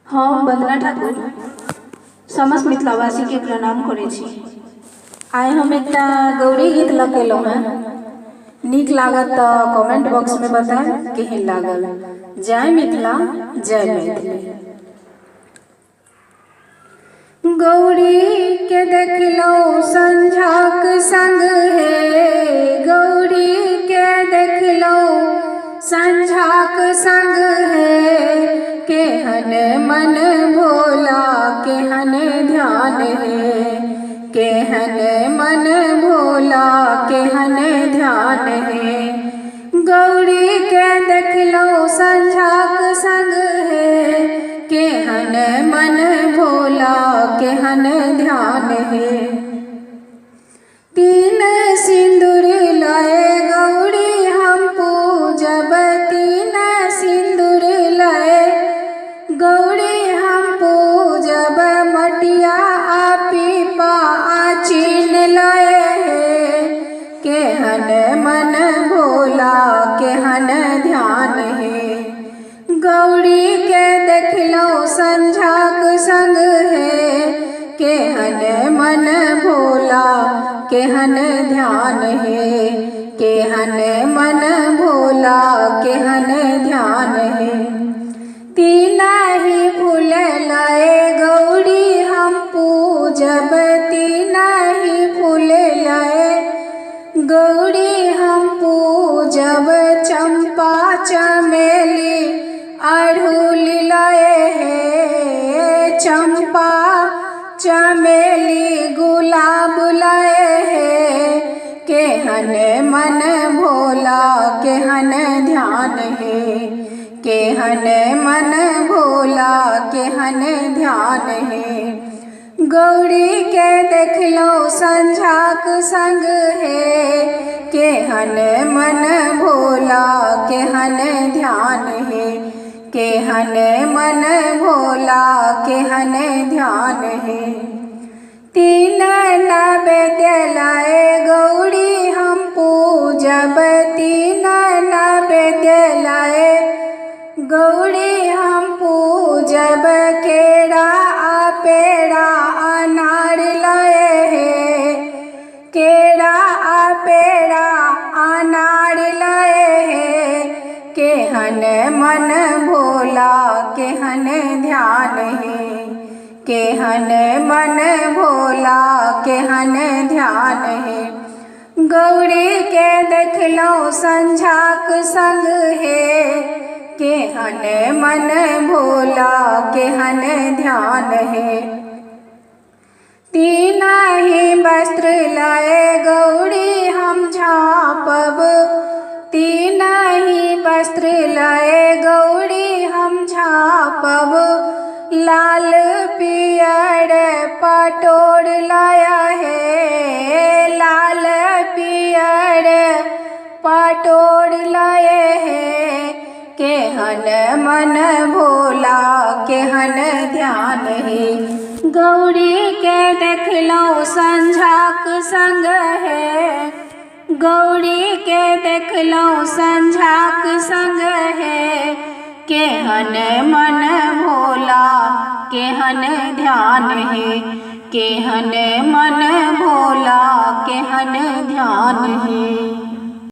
हम वंदना ठाकुर समस्त मिथिलावासी के प्रणाम करै छी। आइ हम एक गौरी गीत लखेलहुँ हैं। नीक लागत तो कमेंट बॉक्स में बताएं केहन लागल। जय मिथिला जय मैथिली। गौरी के देखलहुँ संझाक संग हे, गौरी के देखलहुँ संझाक संग हे। केहन मन भोला केहन ध्यान हे, केहन मन भोला केहन ध्यान हे। गौरी के देखलहुँ संझाक संग हे, केहन मन भोला केहन ध्यान हे। तीन सिंदूर लाए गौरी हम पूजब, तीन सिंदूर लाए गौरी हम पूजब। मटिया आ पीपा आ चीन लाए हे, केहन मन भोला केहन ध्यान हे। गौरी के देखलहुँ संझाक संग हे, केहन मन भोला केहन ध्यान हे, केहन मन भोला केहन ध्यान हे। तीनहि फूल लाए गौरी हम पूजब, तीनहि फूल लाए गौरी हम पूजब। चंपा चमेली अड़हुल लाए हे, चंपा चमेली गुलाब लाए हे। केहन मन भोला केहन ध्यान हे, केहन मन भोला केहन ध्यान हे। गौरी के देखलहुँ संझाक संग हे, केहन मन भोला केहन ध्यान हे, केहन मन भोला केहन ध्यान हे। तीन नैवेद्य लाए गौरी हम पूजब, तीन नैवेद्य लाए गौरी हम पूजब। केरा आ पेड़ा अनार लाए हे, केरा आ पेड़ा अनार लाए हे। केहन मन भोला केहन ध्यान हे, केहन मन भोला केहन ध्यान हे। गौरी के देखलहुँ संझाक संग हे, केहन मन भोला केहन ध्यान हे। तीनहि वस्त्र लाए गौरी हम झाँपब, तीनहि वस्त्र लाए गौरी हम झाँपब। लाल पियर पटोर लाया है, लाल पियर पटोर लाए है। केहन मन भोला केहन ध्यान हे। गौरी के देखलहुँ संझाक संग हे, गौरी के देखलहुँ संझाक संग हे। केहन मन भोला केहन ध्यान हे, केहन मन भोला केहन ध्यान हे।